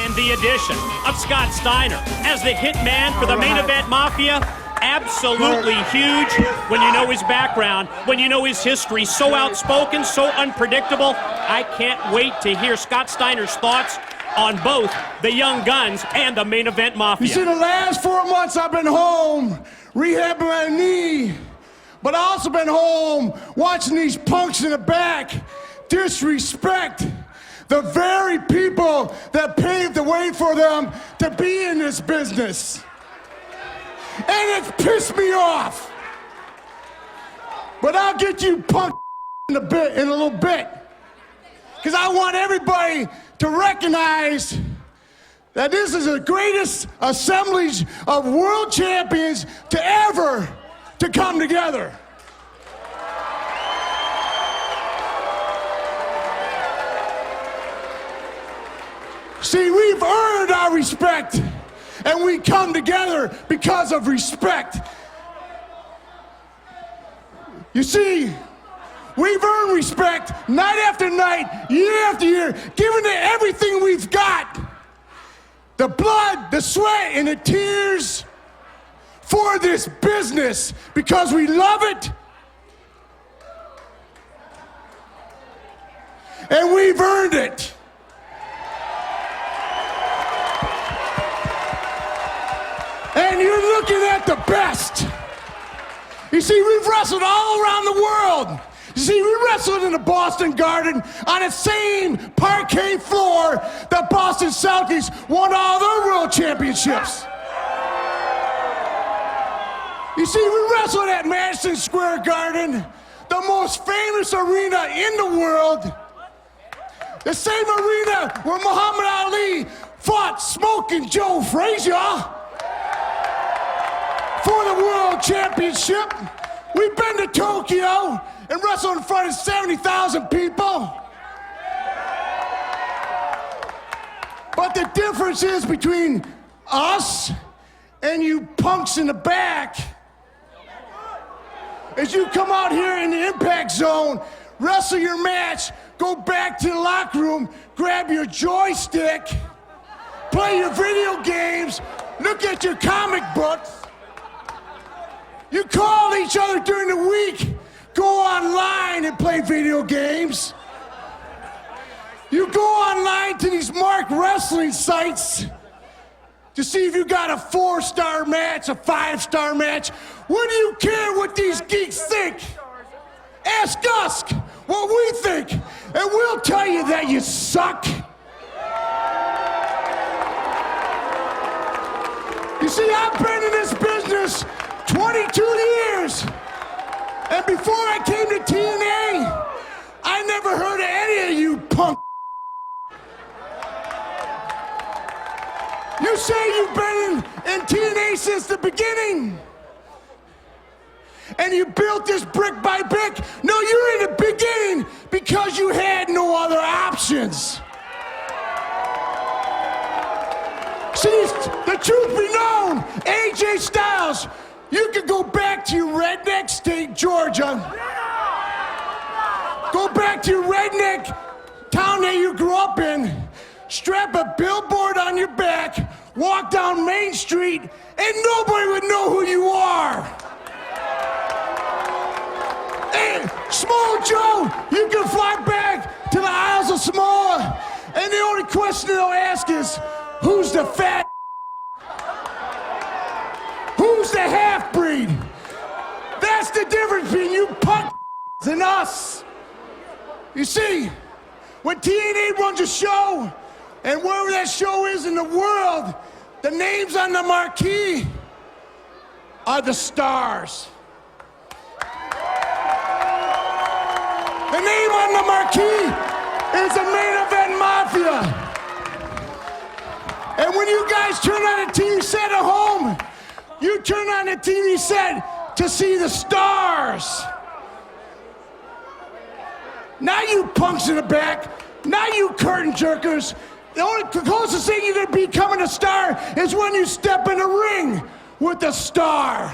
And the addition of Scott Steiner as the hitman for the Main Event Mafia, absolutely huge when you know his background, when you know his history. So outspoken, so unpredictable. I can't wait to hear Scott Steiner's thoughts on both the Young Guns and the Main Event Mafia. You see, the last 4 months I've been home rehabbing my knee, but I also been home watching these punks in the back disrespect the very people that paved the way for them to be in this business. And it's pissed me off. But I'll get you punk in a little bit. Because I want everybody to recognize that this is the greatest assemblage of world champions to ever to come together. See, we've earned our respect, and we come together because of respect. You see, we've earned respect night after night, year after year, given it everything we've got. The blood, the sweat, and the tears for this business because we love it. And we've earned it. And you're looking at the best. You see, we've wrestled all around the world. You see, we wrestled in the Boston Garden on the same parquet floor that Boston Celtics won all their world championships. You see, we wrestled at Madison Square Garden, the most famous arena in the world. The same arena where Muhammad Ali fought Smoking Joe Frazier for the world championship. We've been to Tokyo and wrestled in front of 70,000 people. But the difference is between us and you punks in the back is you come out here in the impact zone, wrestle your match, go back to the locker room, grab your joystick, play your video games, look at your comic books. You call each other during the week, go online and play video games. You go online to these marked wrestling sites to see if you got a 4-star match, a 5-star match. What do you care what these geeks think? Ask us what we think, and we'll tell you that you suck. You see, I've been in this business 22 years, and before I came to TNA, I never heard of any of you punk. You say you've been in TNA since the beginning, and you built this brick by brick. No, you're in the beginning because you had no other options. See, the truth be known, AJ Styles, you could go back to your redneck state, Georgia. Go back to your redneck town that you grew up in, strap a billboard on your back, walk down Main Street, and nobody would know who you are. Hey, Small Joe, you can fly back to the Isles of Samoa, and the only question they'll ask is, who's the fat? Who's the half-breed? That's the difference between you punk and us. You see, when TNA runs a show, and wherever that show is in the world, the names on the marquee are the stars. The name on the marquee is the Main Event Mafia. And when you guys turn on the TV set at home, you turn on the TV set to see the stars. Not you punks in the back, not you curtain jerkers. The closest thing you're gonna becoming a star is when you step in the ring with the star.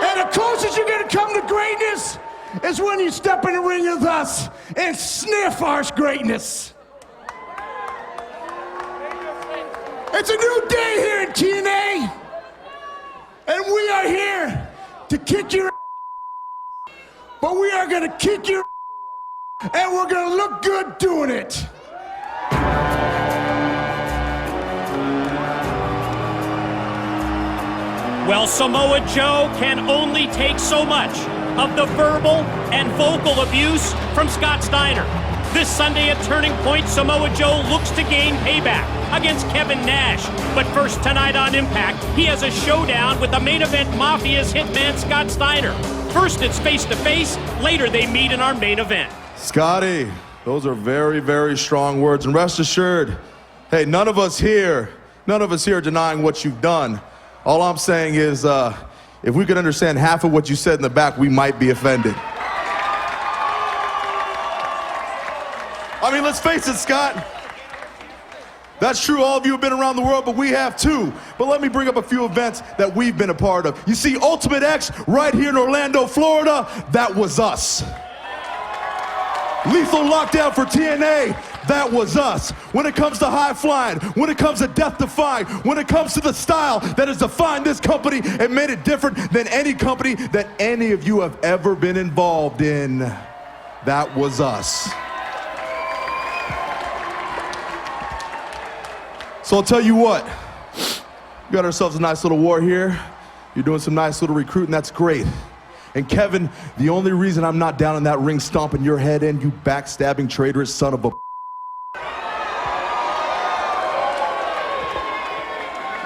And the closest you're gonna come to greatness is when you step in the ring with us and sniff our greatness. It's a new day here in TNA, and we are here to kick your ass. But we are gonna kick your ass, and we're gonna look good doing it. Well, Samoa Joe can only take so much of the verbal and vocal abuse from Scott Steiner. This Sunday at Turning Point, Samoa Joe looks to gain payback against Kevin Nash. But first tonight on Impact, he has a showdown with the main event Mafia's hitman Scott Steiner. First it's face-to-face, later they meet in our main event. Scotty, those are very, very strong words. And rest assured, hey, none of us here are denying what you've done. All I'm saying is, if we could understand half of what you said in the back, we might be offended. I mean, let's face it, Scott. That's true, all of you have been around the world, but we have too. But let me bring up a few events that we've been a part of. You see, Ultimate X right here in Orlando, Florida, that was us. Lethal Lockdown for TNA, that was us. When it comes to high flying, when it comes to death defying, when it comes to the style that has defined this company and made it different than any company that any of you have ever been involved in, that was us. So I'll tell you what, we got ourselves a nice little war here. You're doing some nice little recruiting, that's great. And Kevin, the only reason I'm not down in that ring stomping your head in, you backstabbing traitorous son of a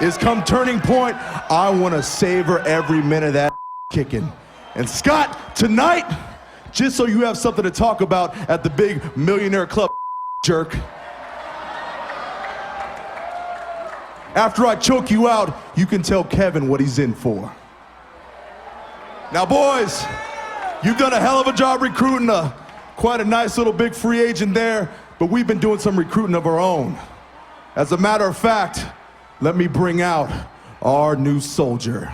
is come Turning Point, I want to savor every minute of that kicking. And Scott, tonight, just so you have something to talk about at the big Millionaire Club, jerk, after I choke you out, you can tell Kevin what he's in for. Now, boys, you've done a hell of a job recruiting quite a nice little big free agent there, but we've been doing some recruiting of our own. As a matter of fact, let me bring out our new soldier.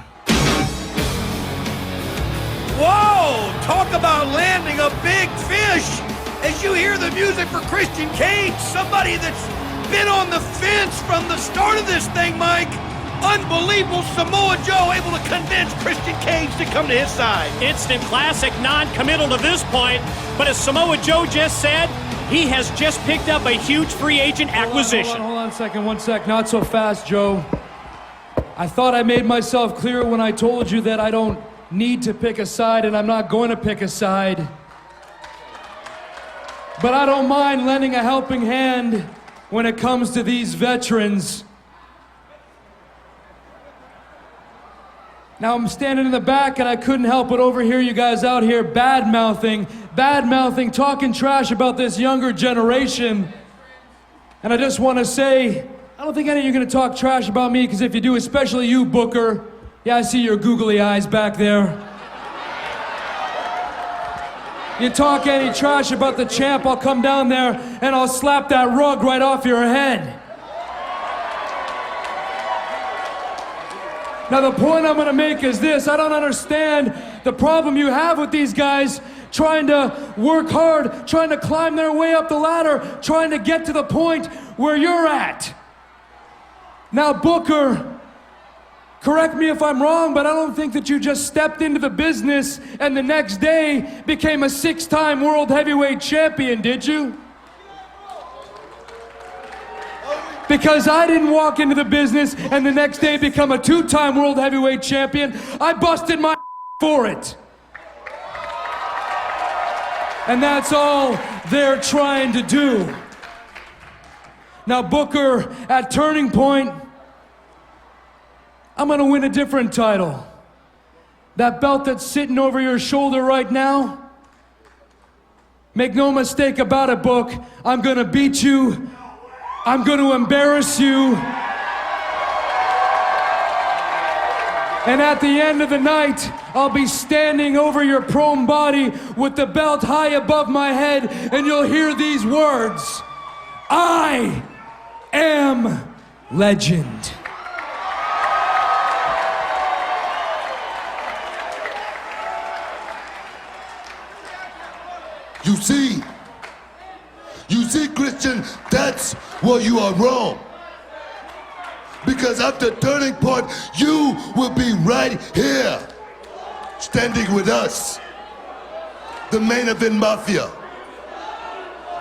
Whoa! Talk about landing a big fish! As you hear the music for Christian Cage, somebody that's been on the fence from the start of this thing, Mike. Unbelievable, Samoa Joe able to convince Christian Cage to come to his side. Instant classic, non-committal to this point, but as Samoa Joe just said, he has just picked up a huge free agent acquisition. Hold on a second, one sec. Not so fast, Joe. I thought I made myself clear when I told you that I don't need to pick a side, and I'm not going to pick a side. But I don't mind lending a helping hand when it comes to these veterans. Now I'm standing in the back and I couldn't help but overhear you guys out here bad-mouthing, talking trash about this younger generation. And I just want to say, I don't think any of you are going to talk trash about me, because if you do, especially you, Booker, yeah, I see your googly eyes back there. You talk any trash about the champ, I'll come down there and I'll slap that rug right off your head. Now the point I'm gonna make is this: I don't understand the problem you have with these guys trying to work hard, trying to climb their way up the ladder, trying to get to the point where you're at. Now Booker, correct me if I'm wrong, but I don't think that you just stepped into the business and the next day became a 6-time world heavyweight champion, did you? Because I didn't walk into the business and the next day become a 2-time world heavyweight champion. I busted my for it. And that's all they're trying to do. Now Booker, at Turning Point, I'm gonna win a different title. That belt that's sitting over your shoulder right now, make no mistake about it, Book, I'm gonna beat you, I'm gonna embarrass you, and at the end of the night, I'll be standing over your prone body with the belt high above my head, and you'll hear these words: I am legend. You see, Christian, that's where you are wrong. Because at the turning point, you will be right here, standing with us, the main event mafia.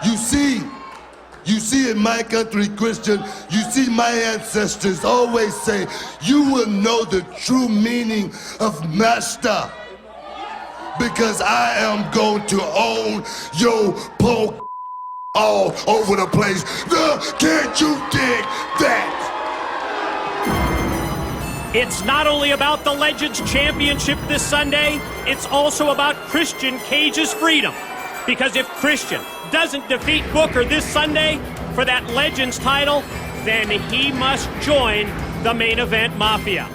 You see in my country, Christian, you see my ancestors always say, you will know the true meaning of master. Because I am going to own your poke all over the place. Can't you dig that? It's not only about the Legends Championship this Sunday, it's also about Christian Cage's freedom. Because if Christian doesn't defeat Booker this Sunday for that Legends title, then he must join the Main Event Mafia.